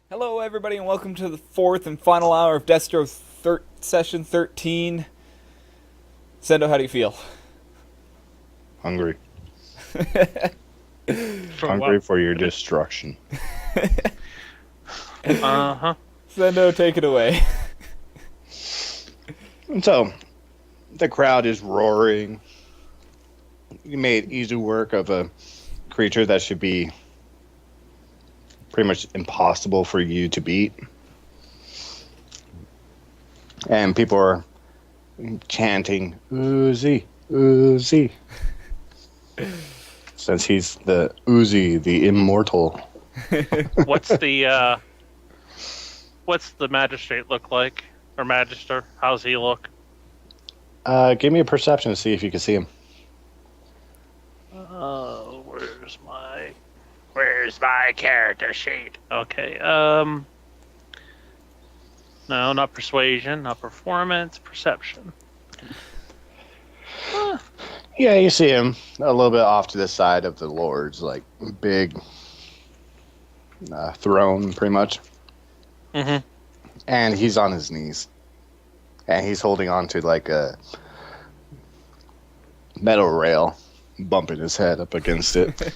Hello, everybody, and welcome to the fourth and final hour of Destro Session 13. Sendo, how do you feel? Hungry. For Hungry what? for your destruction. Uh-huh. Sendo, take it away. And so, the crowd is roaring. You made easy work of a creature that should be pretty much impossible for you to beat. And people are chanting, Uzi, Uzi. Since he's the Uzi, the immortal. What's the magistrate look like? Or magister? How's he look? Give me a perception to see if you can see him. Where's my character sheet? Okay, no, not persuasion, not performance, perception. Yeah, you see him a little bit off to the side of the Lord's, like, big throne, pretty much. Mm-hmm. And he's on his knees. And he's holding on to, like, a metal rail, bumping his head up against it.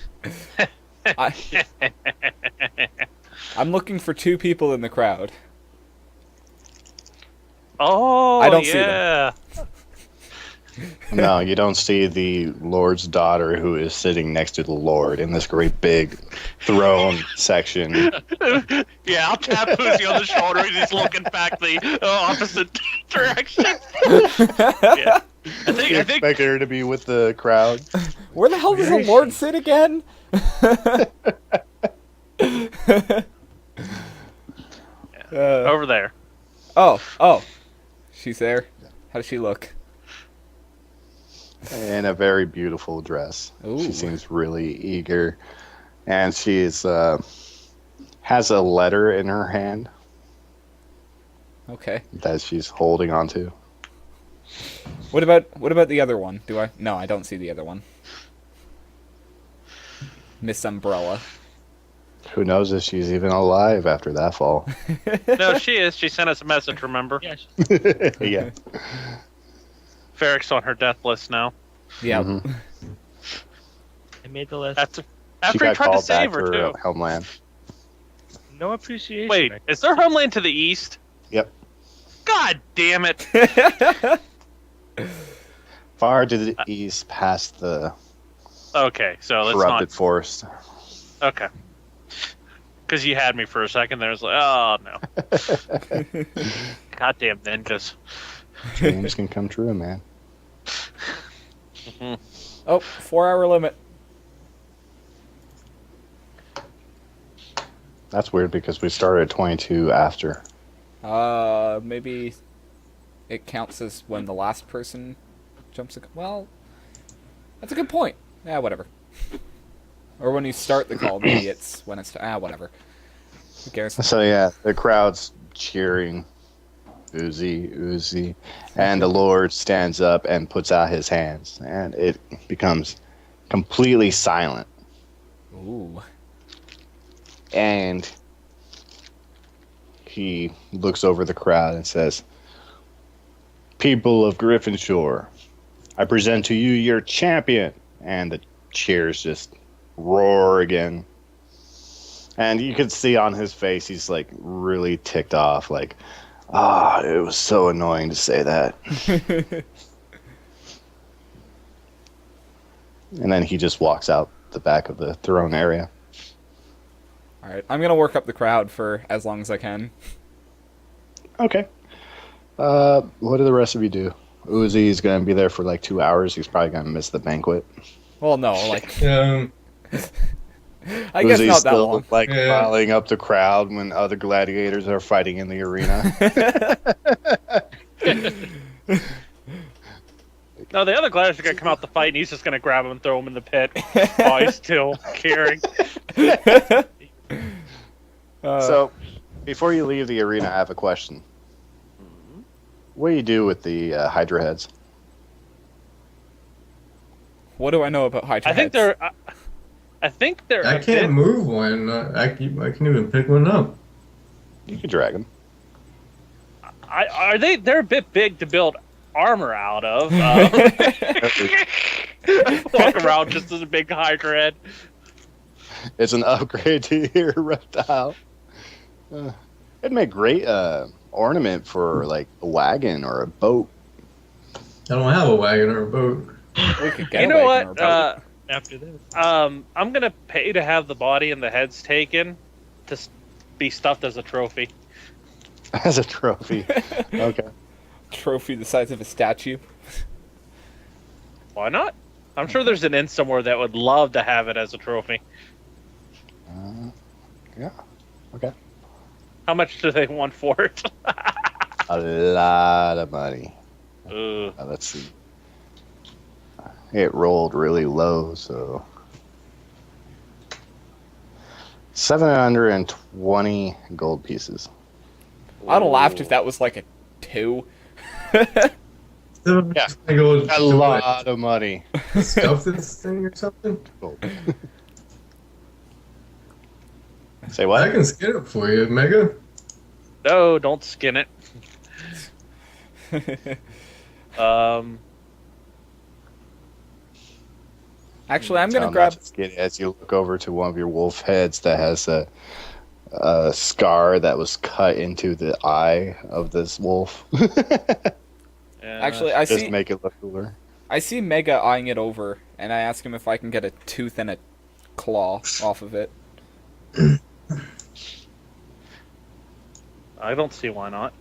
I'm looking for two people in the crowd. Oh, I don't see yeah. No, you don't see the Lord's daughter who is sitting next to the Lord in this great big throne section. Yeah, I'll tap Pussy on the shoulder and he's looking back the opposite direction. Yeah. I think Expect her to be with the crowd. Where the hell does the Lord sit again? over there. Oh. She's there. How does she look? In a very beautiful dress. Ooh. She seems really eager. And she's has a letter in her hand Okay. that she's holding onto. What about the other one? Do I? No, I don't see the other one. Miss Umbrella. Who knows if she's even alive after that fall. No, she is. She sent us a message, remember? Yeah, Yeah. Ferrick's on her death list now. Yeah. Mhm. I made the list. After She he got tried to called back save her, to too. Homeland. No appreciation. Wait, is there homeland to the east? Yep. God damn it! Far to the east, past the Okay, so let's corrupted not. forest. Okay. Because you had me for a second there. I was like, oh, no. Goddamn ninjas. Dreams can come true, man. Oh, 4-hour limit. That's weird because we started at 22 after. Maybe it counts as when the last person jumps. Well, that's a good point. Yeah, whatever. Or when you start the call, maybe it's when it's whatever. Who cares? So yeah, the crowd's cheering, Uzi, Uzi, and the Lord stands up and puts out his hands, and it becomes completely silent. Ooh. And he looks over the crowd and says, "People of Griffinshore, I present to you your champion." And the cheers just roar again. And you could see on his face, he's like really ticked off, like, it was so annoying to say that. And then he just walks out the back of the throne area. Alright, I'm gonna work up the crowd for as long as I can. Okay. What do the rest of you do? Uzi's gonna be there for like 2 hours. He's probably gonna miss the banquet. Well, no, like, Um, I guess Uzi's not that still long. like Yeah. filing up the crowd when other gladiators are fighting in the arena. No, the other gladiators are going to come out the fight, and he's just going to grab him and throw him in the pit while he's still carrying. So, before you leave the arena, I have a question. What do you do with the Hydra heads? What do I know about Hydra I think heads? they're. I think they're. I a can't bit- move one. I can even pick one up. You can drag them. Are they? They're a bit big to build armor out of. Walk around just as a big Hydra head. It's an upgrade to your reptile. It'd make great ornament for like a wagon or a boat. I don't have a wagon or a boat. We could get You a know wagon or a what? boat. After this. I'm gonna pay to have the body and the heads taken to be stuffed as a trophy. As a trophy. Okay. Trophy the size of a statue. Why not? I'm sure there's an inn somewhere that would love to have it as a trophy. Yeah. Okay. How much do they want for it? A lot of money. Ugh. Let's see. It rolled really low, so 720 gold pieces. I'd have laughed if that was like a 2. Yeah. I go A lot of money. stuff this thing or something. Gold. Say I what? can skin it for you, Mega. No, don't skin it. Actually, I'm gonna Tell grab. not to skid as you look over to one of your wolf heads that has a scar that was cut into the eye of this wolf. Actually, I Just see. make it look cooler. I see Mega eyeing it over, and I ask him if I can get a tooth and a claw off of it. I don't see why not.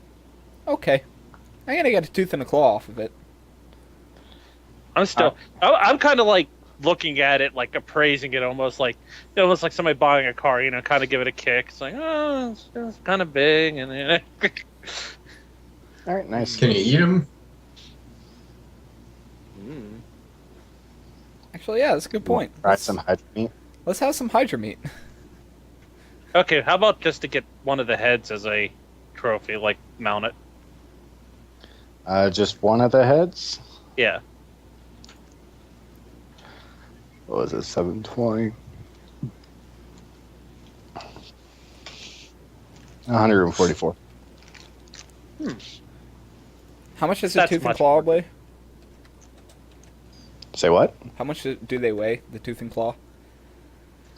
Okay, I'm gonna get a tooth and a claw off of it. I'm kind of like looking at it, like appraising it, almost like somebody buying a car. You know, kind of give it a kick. It's like, oh, it's kind of big, and then All right, nice. Can you eat them? Actually, yeah, that's a good point. Try some hydra meat. Let's have some Hydra meat. Okay, how about just to get one of the heads as a trophy, like mount it? Just one of the heads. Yeah. What was it? 720. 144. How much does a That's tooth and much claw more. weigh? Say what? How much do they weigh, the tooth and claw?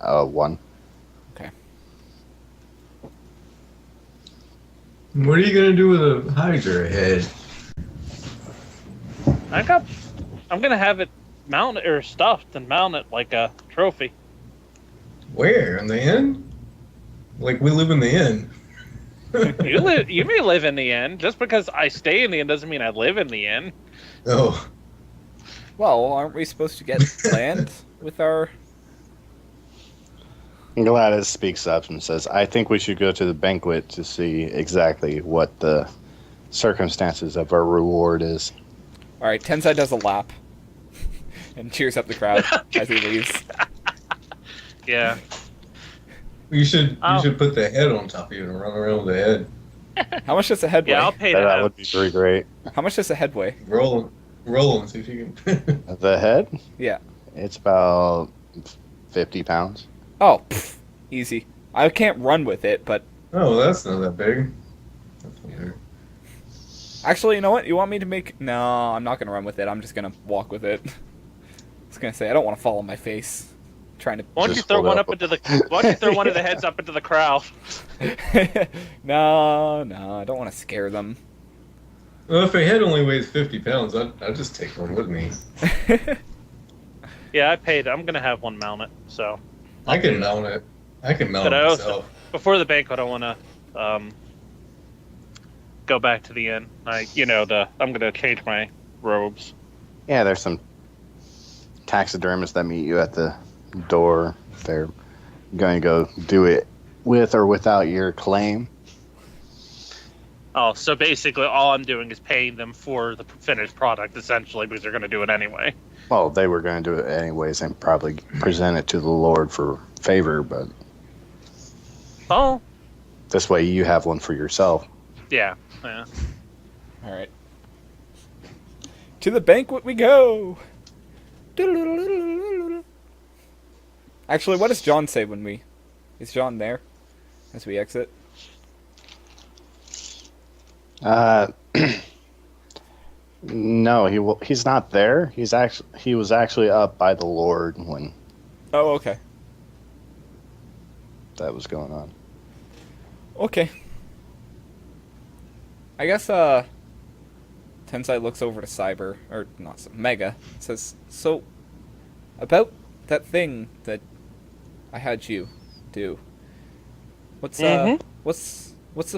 1. Okay. What are you gonna do with a Hydra head? I'm gonna have it mounted or stuffed and mount it like a trophy. Where? In the inn? Like we live in the inn. You may live in the inn. Just because I stay in the inn doesn't mean I live in the inn. Oh, Well, aren't we supposed to get land with our... Gladys speaks up and says, I think we should go to the banquet to see exactly what the circumstances of our reward is. Alright, Tensai does a lap. And cheers up the crowd as he leaves. Yeah. you should Oh. put the head on top of you and run around with the head. How much does the head weigh? Yeah, I'll pay to That have. would be pretty great. How much does the head weigh? Roll and see if you can. The head? Yeah. It's about 50 pounds. Oh, pff, easy. I can't run with it, but... Oh, that's not that big. That's not big. Actually, you know what? You want me to make... No, I'm not going to run with it. I'm just going to walk with it. I was going to say, I don't want to fall on my face. Trying to... Why don't you Just throw hold one up. up into the? Why don't you throw one of the heads up into the crowd? No, I don't want to scare them. Well, if a head only weighs 50 pounds, I'd just take one with me. Yeah, I paid. I'm gonna have one mount it. So I can mount it. I can mount But it I also- myself. before the banquet, I want to go back to the inn. I'm gonna change my robes. Yeah, there's some taxidermists that meet you at the door. They're going to go do it with or without your claim. Oh, so basically, all I'm doing is paying them for the finished product, essentially, because they're gonna do it anyway. Well, they were going to do it anyways and probably present it to the Lord for favor, but Oh, this way you have one for yourself. yeah. Alright. To the banquet we go! Actually, what does John say when we... Is John there? As we exit? Uh, no, he's not there. He was actually up by the Lord when Oh, okay. that was going on. Okay. I guess, Tensai looks over to Cyber, or not, Mega, says, so, about that thing that I had you do. What's the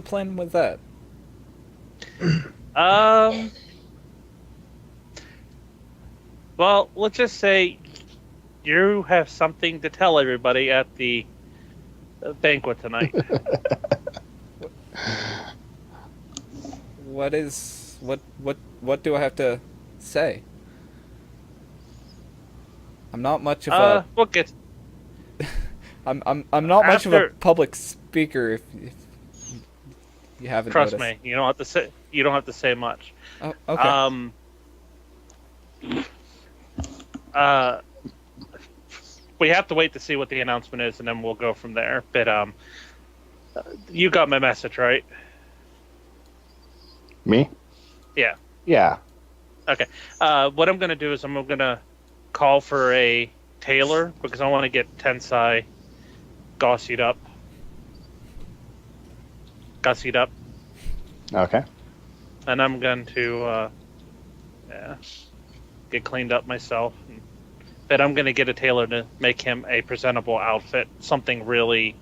plan with that? Well, let's just say you have something to tell everybody at the banquet tonight. What do I have to say? I'm not much of a We'll get. I'm not much of a After- public speaker if you haven't Trust noticed. me, you don't have to say. You don't have to say much. Oh, okay. We have to wait to see what the announcement is, and then we'll go from there. But you got my message, right? Me? Yeah. Yeah. Okay. What I'm gonna do is I'm gonna call for a tailor because I want to get Tensai gossied up. Okay. And I'm going to get cleaned up myself. But I'm going to get a tailor to make him a presentable outfit, something really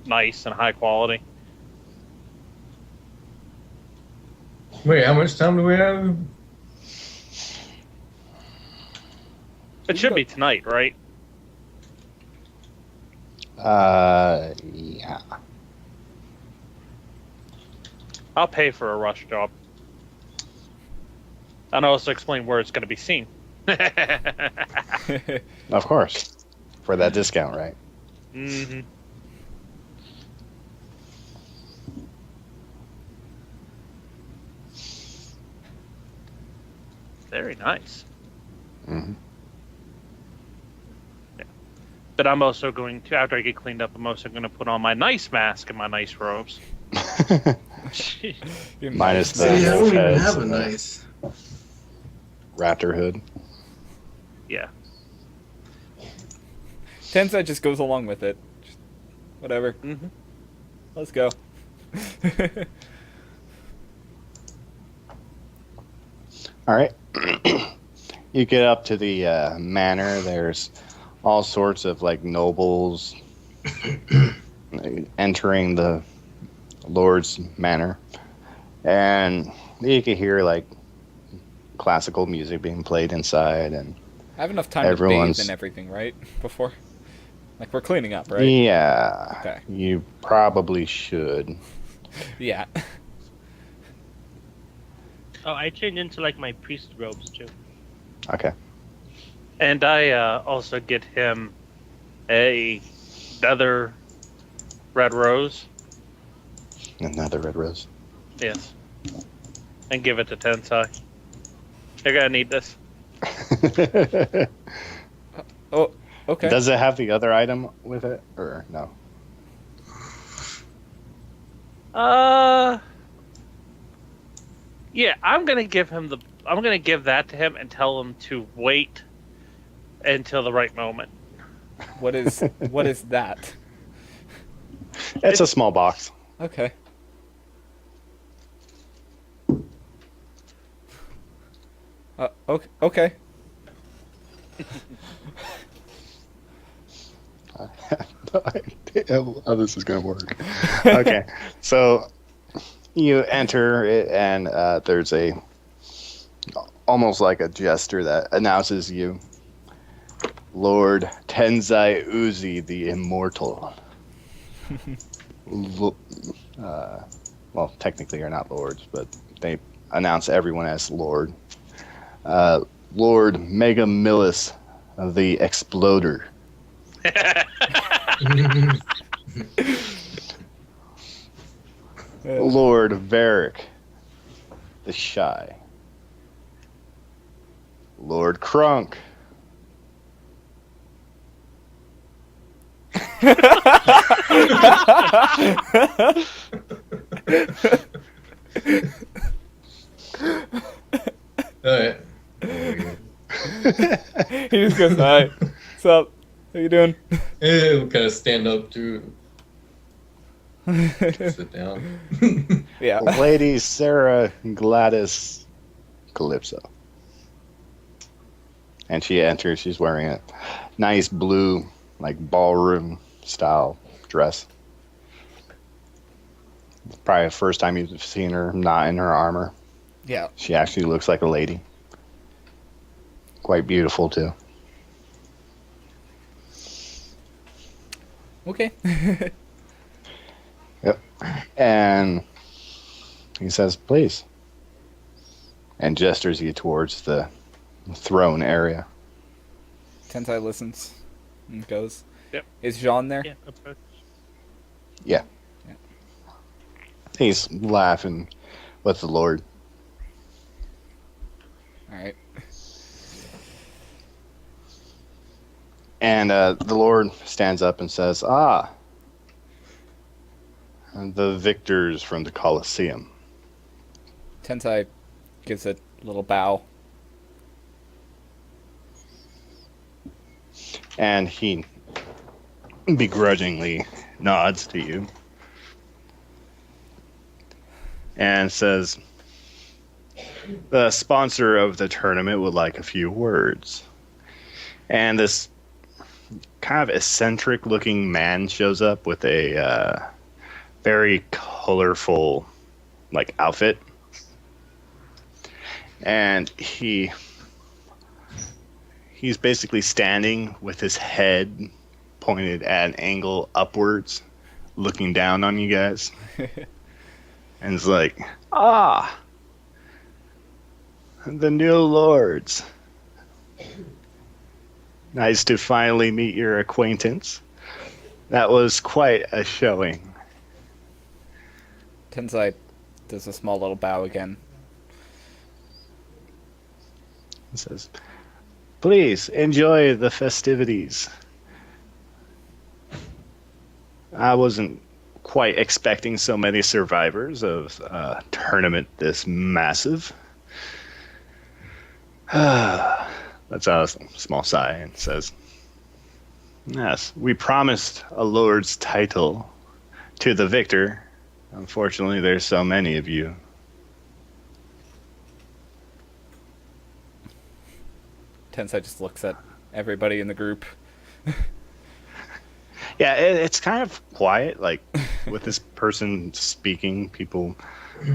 nice and high quality. Wait, how much time do we have? It should be tonight, right? Yeah. I'll pay for a rush job. And I'll also explain where it's going to be seen. Of course. For that discount, right? Mm-hmm. Very nice. Mm-hmm. Yeah. But I'm also going to, after I get cleaned up, I'm also going to put on my nice mask and my nice robes. Minus the See, I don't wolf even heads have a and the nice. raptor hood. Yeah. Tensai just goes along with it. Just, whatever. Mm-hmm. Let's go. All right. You get up to the manor. There's all sorts of like nobles entering the Lord's manor, and you can hear like classical music being played inside, and I have enough time Everyone's- to bathe and everything, right? Before? Like, we're cleaning up, right? yeah, Okay. you probably should. Yeah. Oh, I changed into like my priest robes too. Okay. And I also get him another red rose. Another red rose. Yes. And give it to Tensai. You're going to need this. Oh, okay. Does it have the other item with it, or no? Yeah, I'm gonna give that to him and tell him to wait until the right moment. What is that? It's a small box. Okay. Okay. No idea how this is going to work. Okay, so you enter it, and there's a almost like a gesture that announces you, Lord Tensai Uzi, the Immortal. Well, technically you're not lords, but they announce everyone as Lord. Lord Mega Millis, the Exploder. Lord Varric, the Shy. Lord Crunk. He just goes, "Hi, what's up? How you doing?" We'll kind of stand up to sit down. Yeah. Lady Sarah Gladys Calypso. And she enters. She's wearing a nice blue, like ballroom style dress. Probably the first time you've seen her not in her armor. Yeah. She actually looks like a lady. Quite beautiful, too. Okay. Yep. And he says, please. And gestures you towards the throne area. Tensai listens and goes. Yep. Is Jean there? Yeah, that's right. Yeah. Yeah. He's laughing with the Lord. All right. And the Lord stands up and says, "Ah, the victors from the Colosseum." Tensai gives a little bow. And he begrudgingly nods to you and says, "The sponsor of the tournament would like a few words." And this kind of eccentric looking man shows up with a very colorful like outfit. And he's basically standing with his head pointed at an angle upwards, looking down on you guys. And it's like, "Ah, the new lords. Nice to finally meet your acquaintance. That was quite a showing." Tensai does a small little bow again. He says, "Please enjoy the festivities. I wasn't quite expecting so many survivors of a tournament this massive." Lets out a small sigh and says, "Yes, we promised a lord's title to the victor. Unfortunately, there's so many of you." Tensai just looks at everybody in the group. Yeah, it's kind of quiet. Like with this person speaking, people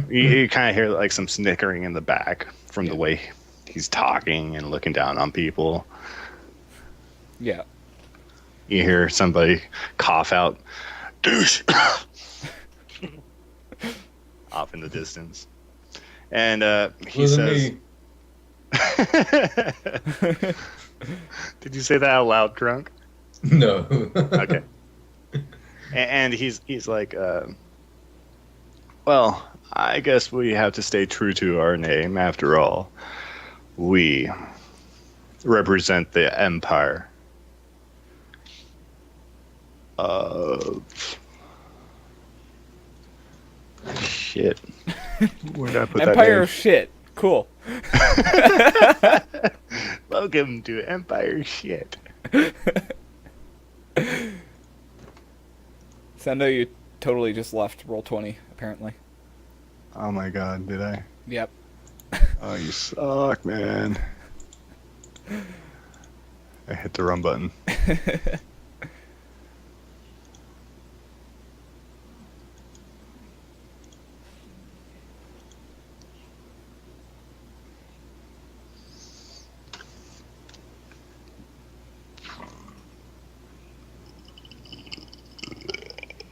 you kind of hear like some snickering in the back from the way he's talking and looking down on people. Yeah. You hear somebody cough out, "Douche," off in the distance, and he Wasn't says, me. "Did you say that out loud, drunk?" No. Okay. And he's like, "Well, I guess we have to stay true to our name. After all, we represent the Empire of shit." Where did I put Empire that of shit. Cool. name? Welcome to Empire shit. Sendo, you totally just left Roll20, apparently. Oh my god, did I? Yep. Oh, you suck, man. I hit the wrong button.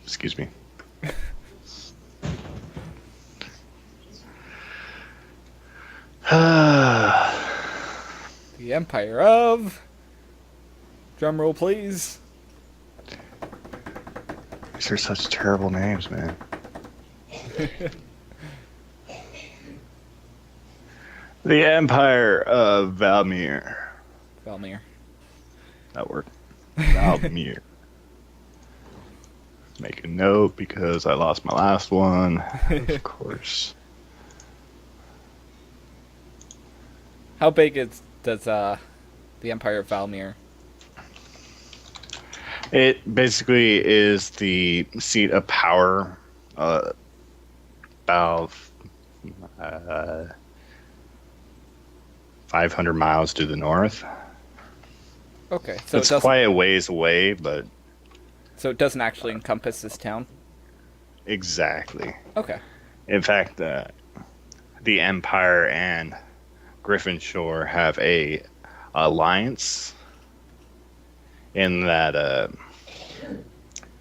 Excuse me. The Empire of... Drumroll, please. These are such terrible names, man. The Empire of Valmir. Valmir. That worked. Valmir. Make a note because I lost my last one. Of course. How big does the Empire of Valmir? It basically is the seat of power, about uh, 500 miles to the north. Okay, so It's it doesn't. quite a ways away, but So it doesn't actually encompass this town. exactly. Okay. In fact, the Empire and Griffinshore have a alliance in that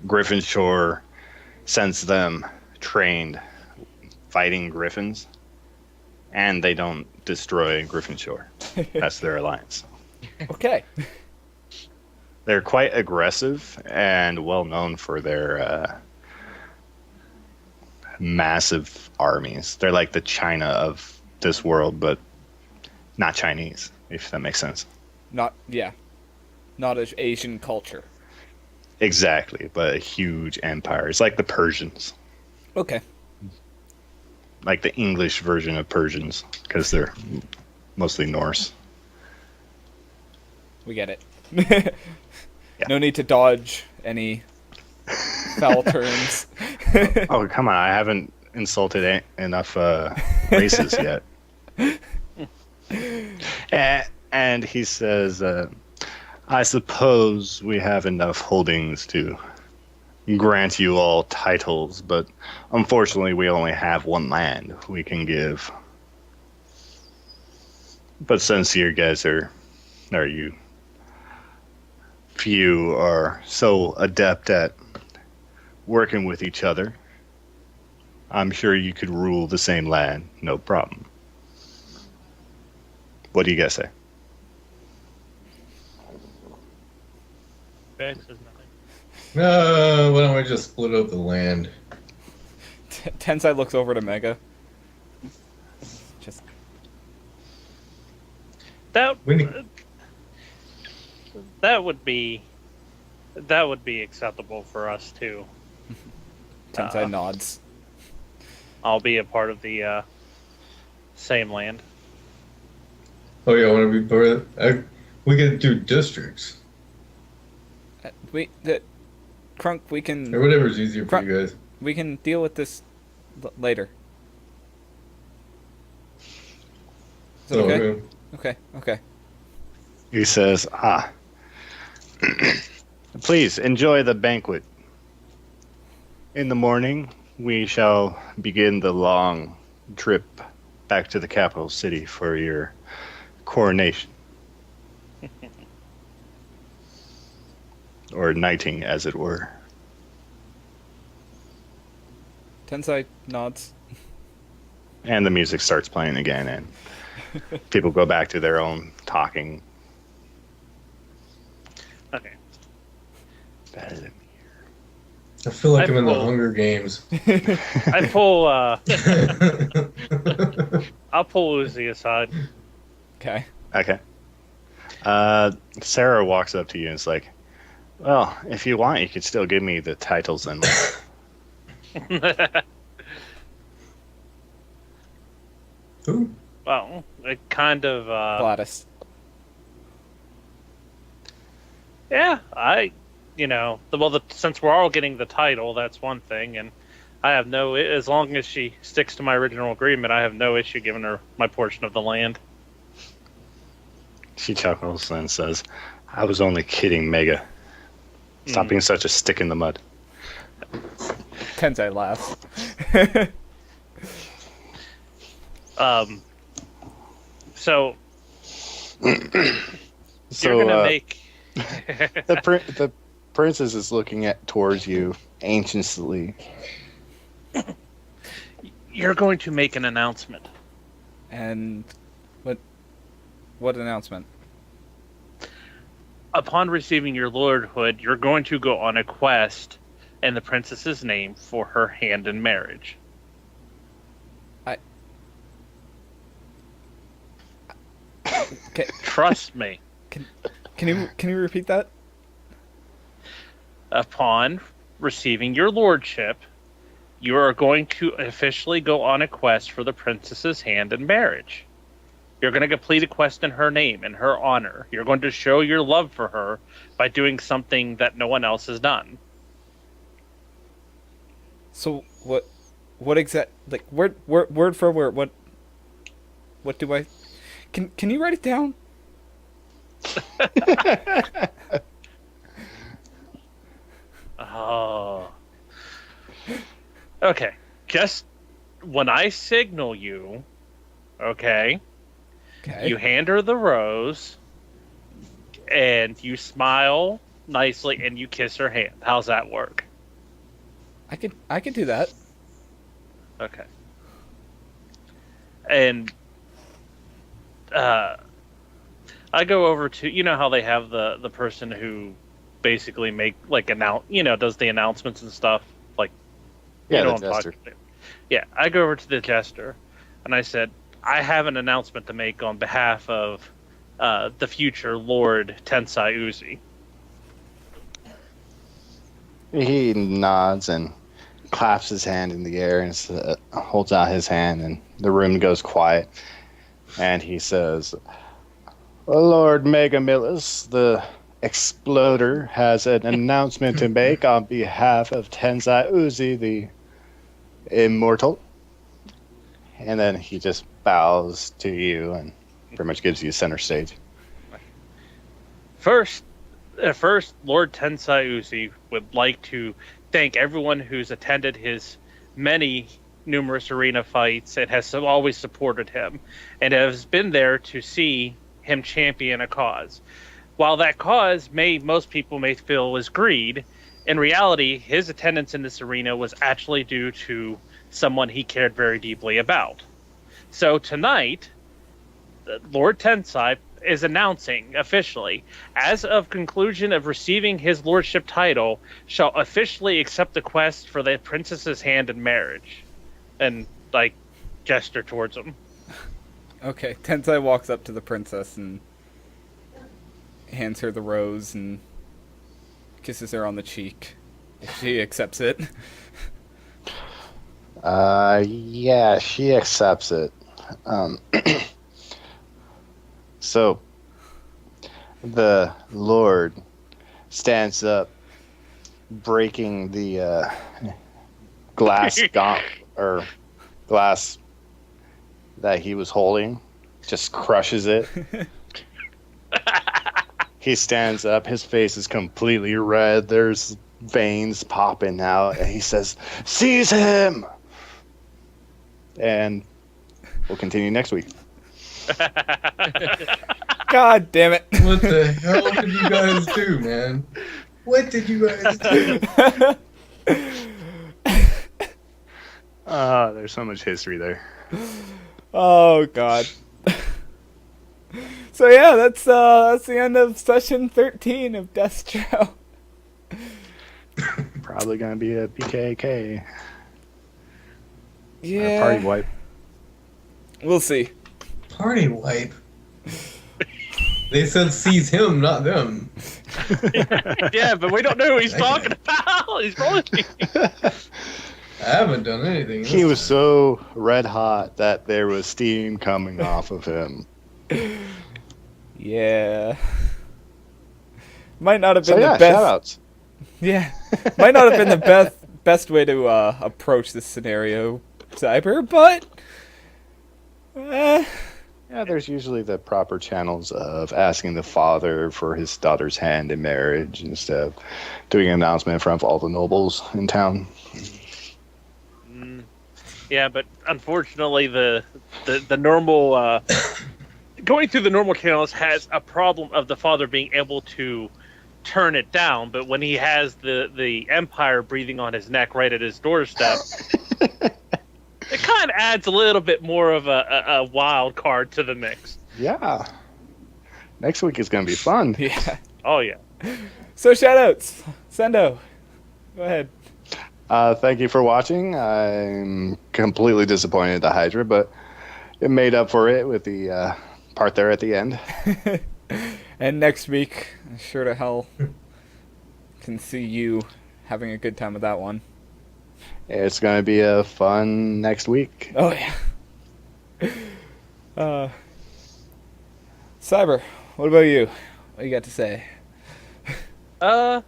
Griffinshore sends them trained fighting griffins, and they don't destroy Griffinshore. That's their alliance. Okay. They're quite aggressive and well known for their massive armies. They're like the China of this world, but not Chinese, if that makes sense. Not as Asian culture. Exactly, but a huge empire. It's like the Persians, Okay. like the English version of Persians, because they're mostly Norse. We get it. No need to dodge any foul terms. Oh, come on. I haven't insulted enough races yet. And he says, I suppose we have enough holdings to grant you all titles, but unfortunately we only have one land we can give. But since you guys you few are so adept at working with each other, I'm sure you could rule the same land, no problem. What do you guys say? Bag says nothing. Why don't we just split up the land? Tensai looks over to Mega. Just That We need- that would be acceptable for us too. Tensai nods. I'll be a part of the same land. Oh yeah, I want to be part of it. We could do districts Crunk, we can or whatever's easier for you guys. we can deal with this later. Is that So, okay? Okay. He says, please enjoy the banquet. In the morning, we shall begin the long trip back to the capital city for your coronation. Or knighting, as it were. Tensai nods. And the music starts playing again, and people go back to their own talking. Okay. I feel like I'm in the pull- Hunger Games. I pull. I'll pull Uzi aside. Okay. Okay. Sarah walks up to you and is like, well, if you want, you could still give me the titles and Who? Well, it kind of. Gladys. Yeah, since we're all getting the title, that's one thing, and I have as long as she sticks to my original agreement, I have no issue giving her my portion of the land. she chuckles and says, I was only kidding, Mega. Stop being such a stick in the mud. Tensai laughs. So So you're gonna make. the princess is looking towards you anxiously. You're going to make an announcement. And what announcement? Upon receiving your lordhood, you're going to go on a quest in the princess's name for her hand in marriage. Okay. Trust me. Can you repeat that? Upon receiving your lordship, you are going to officially go on a quest for the princess's hand in marriage. You're going to complete a quest in her name, in her honor. You're going to show your love for her by doing something that no one else has done. So what exact, like, word for word, what do I, can you write it down? Oh. Okay. Just when I signal you, okay, Okay. you hand her the rose, and you smile nicely, and you kiss her hand. How's that work? I could do that. Okay. And I go over to, you know how they have the person who basically does the announcements and stuff, like, Yeah, you know the what I'm jester. talking about. Yeah, I go over to the jester, and I said, I have an announcement to make on behalf of the future Lord Tensai Uzi. He nods and claps his hand in the air and holds out his hand, and the room goes quiet. And he says, Lord Megamillis, the Exploder, has an announcement to make on behalf of Tensai Uzi, the Immortal. And then he just bows to you and pretty much gives you center stage. First, Lord Tensai Uzi would like to thank everyone who's attended his many numerous arena fights and has always supported him and has been there to see him champion a cause. While that cause most people may feel is greed, in reality, his attendance in this arena was actually due to someone he cared very deeply about. So tonight, Lord Tensai is announcing officially, as of conclusion of receiving his lordship title, shall officially accept the quest for the princess's hand in marriage. And, like, gesture towards him. Okay, Tensai walks up to the princess and hands her the rose and kisses her on the cheek. If she accepts it. Yeah, she accepts it. So, the Lord stands up, breaking the glass glass that he was holding, just crushes it. He stands up, his face is completely red, there's veins popping out, and he says, "Seize him!" And we'll continue next week. God damn it. What the hell did you guys do, man? What did you guys do? There's so much history there. Oh god. So yeah, that's the end of session 13 of Destro. Probably gonna be a BKK. Yeah. Party wipe. We'll see. Party wipe. They said seize him, not them. Yeah, but we don't know who he's talking about. He's rolling. I haven't done anything. He was so red hot that there was steam coming off of him. Yeah. Might not have been So yeah, the best. shoutouts. Yeah. Might not have been the best way to approach this scenario, Cyber, but Yeah, there's usually the proper channels of asking the father for his daughter's hand in marriage instead of doing an announcement in front of all the nobles in town. Yeah, but unfortunately, the normal going through the normal channels has a problem of the father being able to turn it down. But when he has the empire breathing on his neck right at his doorstep, it kind of adds a little bit more of a wild card to the mix. Yeah. Next week is going to be fun. yeah. Oh yeah. So shoutouts. Sendo. Go ahead. Thank you for watching. I'm completely disappointed at the Hydra, but it made up for it with the part there at the end. And next week, sure to hell can see you having a good time with that one. It's going to be a fun next week. Oh yeah. Cyber, what about you? What you got to say? Yeah,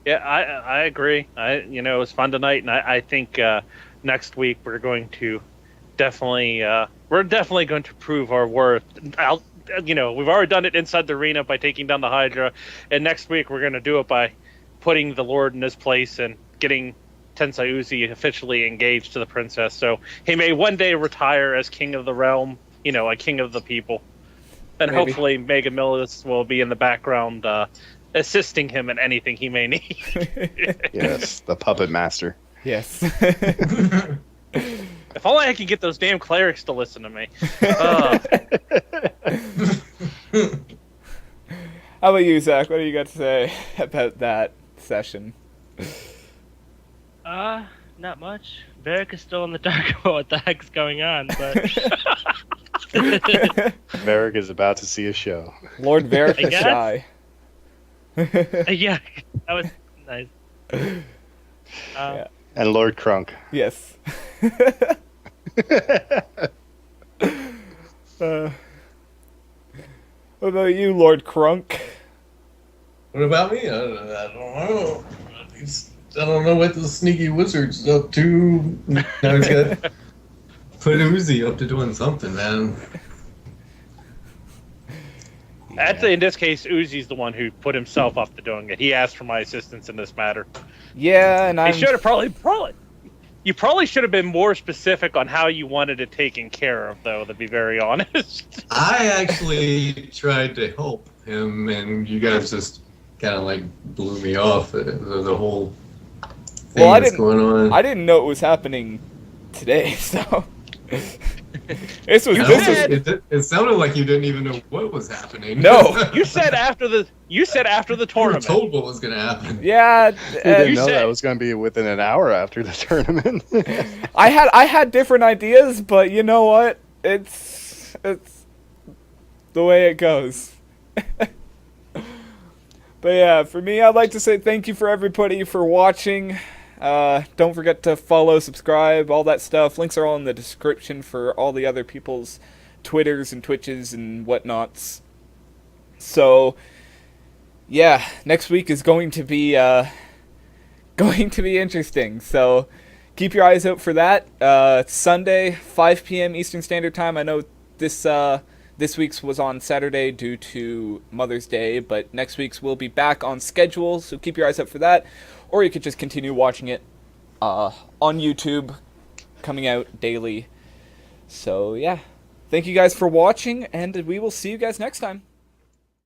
I agree. It was fun tonight, and I think next week we're going to definitely going to prove our worth. We've already done it inside the arena by taking down the Hydra, and next week we're going to do it by putting the Lord in his place and getting Tensai Uzi officially engaged to the princess. So he may one day retire as king of the realm, a king of the people, and Maybe. hopefully Mega Milius will be in the background. Assisting him in anything he may need. Yes, the puppet master. Yes. If only I could get those damn clerics to listen to me. How about you, Zach? What do you got to say about that session? Not much. Varric is still in the dark about what the heck's going on, but Varric is about to see a show. Lord Varric I is guess. shy. yeah, that was nice. Yeah. And Lord Crunk. Yes. What about you, Lord Crunk? What about me? I don't know. I don't know what the sneaky wizard's up to. Now he's got put Uzi up to doing something, man. In this case, Uzi's the one who put himself up to doing it. He asked for my assistance in this matter. Yeah, and He I'm... should have You probably should have been more specific on how you wanted it taken care of, though, to be very honest. I actually tried to help him, and you guys just kind of like blew me off. The whole thing Well, that's going on. I didn't know it was happening today, so... This was... It sounded like you didn't even know what was happening. No. You said after the You were tournament. told what was going to happen. Yeah, We didn't You know said- that was going to be within an hour after the tournament. I had different ideas, but you know what? It's the way it goes. But yeah, for me, I'd like to say thank you for everybody for watching. Don't forget to follow, subscribe, all that stuff. Links are all in the description for all the other people's Twitters and Twitches and whatnots. So, yeah, next week is going to be interesting. So, keep your eyes out for that. Sunday, 5 p.m. Eastern Standard Time. I know this week's was on Saturday due to Mother's Day, but next week's will be back on schedule, so keep your eyes out for that. Or you could just continue watching it on YouTube, coming out daily. So, yeah. Thank you guys for watching, and we will see you guys next time.